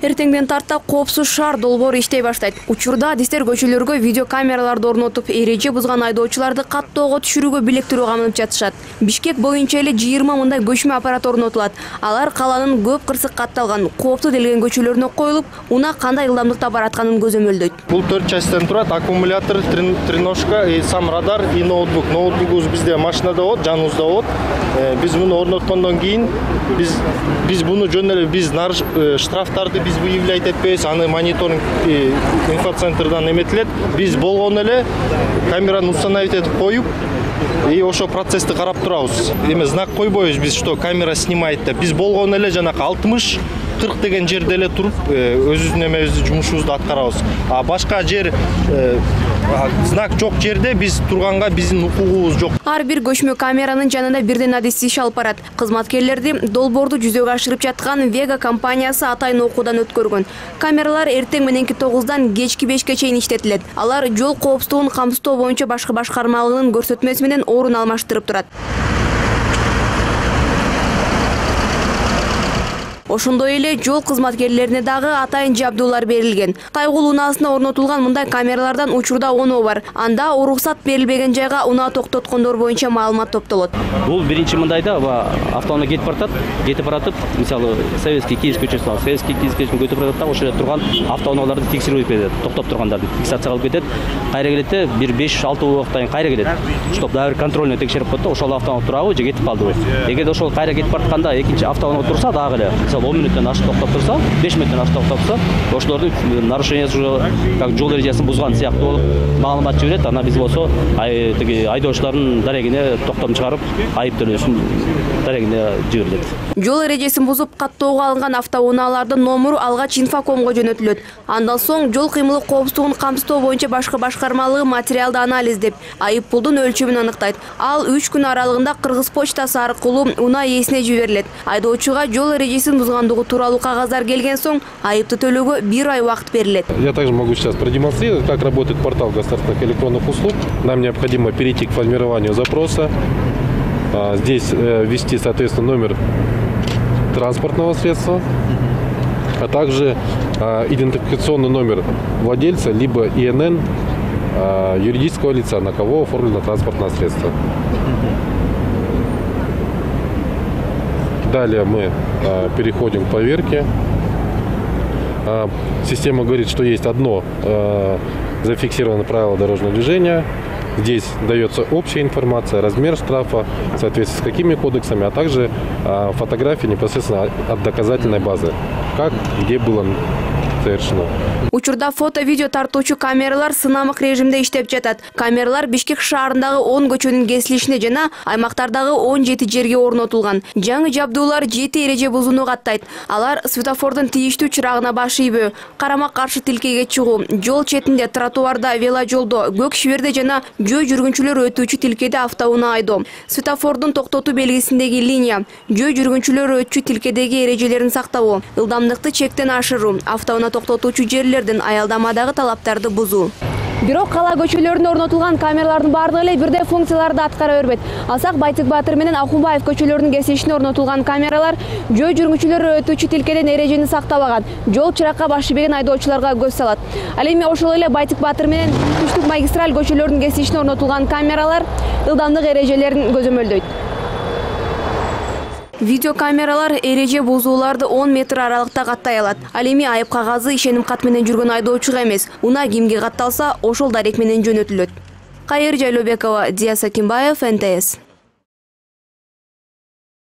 Эртеңден тарта коопсуз шаар долбоору иштей баштайт. Учурда адистер көчөлөргө видео камераларды орнотуп, эреже бузган айдоочуларды каттоого түшүрүүгө билектирүү камынып жатышат. Бишкек боюнча эле 20 мындай көчмө аппарат орнотулат. Алар калаанын көп кырсык катталган, кооптуу делген көчөлөрүнө коюлуп, унаа кандай ылдамдыкта баратканын көзөмөлдөйт. Бул 4 частьтен турат: аккумулятор, треножка, сам радар и ноутбук. Ноутбугубуз бизде машинада болот, жаныбызда болот. Биз муну орноткондон кийин биз буну жөн эле штрафтарды биз выявлять этпейбиз, аны мониторинг инфоцентрдан эметилет. Биз болгон эле камераны установить этип коюп, и ошо процессти карап турабыз. Эме знак койбойбуз биз, что камера снимает деп. Биз болгон эле жанакы 60-40 деген жерде эле туруп, өзүбүздүн эмебизди, жумушубузду аткарабыз. А башка жер знак жок жерде биз турганга биздин укугубуз жок. Ар бир көчмө камеранын жанында бирден адис иш алып барат. Кызматкерлерди долбоорду жүзөгө ашырып жаткан Vega компаниясы атайын окуудан өткөргөн. Камералар эртең мененки 9-дан кечки 5-ке чейин иштетилет. Алар жол коопсуздугун камсыздоо боюнча башкы башкармалыгынын көрсөтмөсү менен орун алмаштырып турат. Ошондой эле жол кызматкерлерине дагы атайын жабдуулар берилген. Кайгул унаасына орнотулган мындай камералардан учурда 10 бар. Анда уруксат берилбеген жайга унаа токтоткондор боюнча маалымат топтолот. Бул биринчи мындайда автоунаа кетип баратып, мисалы Советский Киев көчөсүнө, Советский Киев көчөсүнө кетип баратып, ошол жерде турган автоунааларды текшерүү кетет, токтоп тургандарды фиксация кылып кетет. Кайра келет, бир 5-6 убактан кайра келет. Чтоб дагы контрольный текшерип коет, ошол автоунаа турабы же кетип калдыбы. Эгерде ошол кайра кетип баратканда экинчи автоунаа турса дагы эле 10 мүнөттөн ашык токтоп турса, 5 мүнөттөн ашык токтоп турса, ошолордун нарушениясы как жол эрежесин бузган сыяктуу болуп маалымат жиберет. Ана биз болсо айдоочулардын дарегине токтом чыгарып, айып төлөшүн дарегине жиберилет. Жол эрежесин бузуп каттоого алынган автоунаалардын номуру алгач инфокомго жөнөтүлөт. Андан соң жол кыймылы коопсуздугун камсыздоо боюнча башкы башкармалыгы материалды анализдеп, айып пулдун өлчөмүн аныктайт. Ал 3 күн аралыгында Кыргыз почтасы аркылуу унаа ээсине жиберилет. Айдоочуга жол эрежесин бузгандыгы тууралуу кагаздар келген соң айыпты төлөөгө 1 ай убакыт берилет. Я также могу сейчас продемонстрировать, как работает портал государственных электронных услуг. Нам необходимо перейти к формированию запроса. Здесь ввести, соответственно, номер транспортного средства, а также идентификационный номер владельца, либо ИНН юридического лица, на кого оформлено транспортное средство. Далее мы переходим к поверке. Система говорит, что есть одно зафиксированное правило дорожного движения. Здесь дается общая информация, размер штрафа, в соответствии с какими кодексами, а также фотографии непосредственно от доказательной базы, как, где было совершено. Учурда фото-видео тартуучу камералар сынамык режимде иштеп жатат. Камералар Бишкек шаарындагы 10 көчөнүн кесилишине жана аймактардагы 17 жерге орнотулган. Жаңы жабдуулар 7 эреже бузууну каттайт. Алар светофордун тийиштүү чырагына баш ийбөө, карама-каршы тилкеге чыгуу, жол четинде, тротуарда, веложолдо, көк шиберде жана жөө жүргүнчүлөр өтүүчү тилкеде автоунаа айдоо, светофордун токтотуу белгисиндеги линия, жөө жүргүнчүлөр өтүүчү тилкедеги эрежелерин сактабоо, ылдамдыкты чектен ашыруу, автоунаа токтотуучу жерлердин аялдамадагы талаптарды бузуу. Бирок кала көчөлөрүндө орнотулган камералардын бардыгы эле бирдей функцияларды аткара бербейт. Алсак Байтык Батыр менен Акунбаев көчөлөрүнүн кесилишине орнотулган камералар жөө жүргүнчүлөр өтүүчү тилкеден эрежени сактабаган, жол чыракка баш ийбеген айдоочуларга көз салат. Ал эми ошол эле Байтык Батыр менен Түштүк магистраль көчөлөрүнүн кесилишине орнотулган камералар ылдамдык эрежелерин көзөмөлдөйт. Видеокамералар эреже бузууларды 10 метр аралыкта каттай алат. Ал эми айып кагазы ишеним кат менен жүргөн айдоочуга эмес, унаа кимге катталса, ошол дарек менен жөнөтүлөт. Кайыр Жайлообекова, Диас Акимбаев, НТС.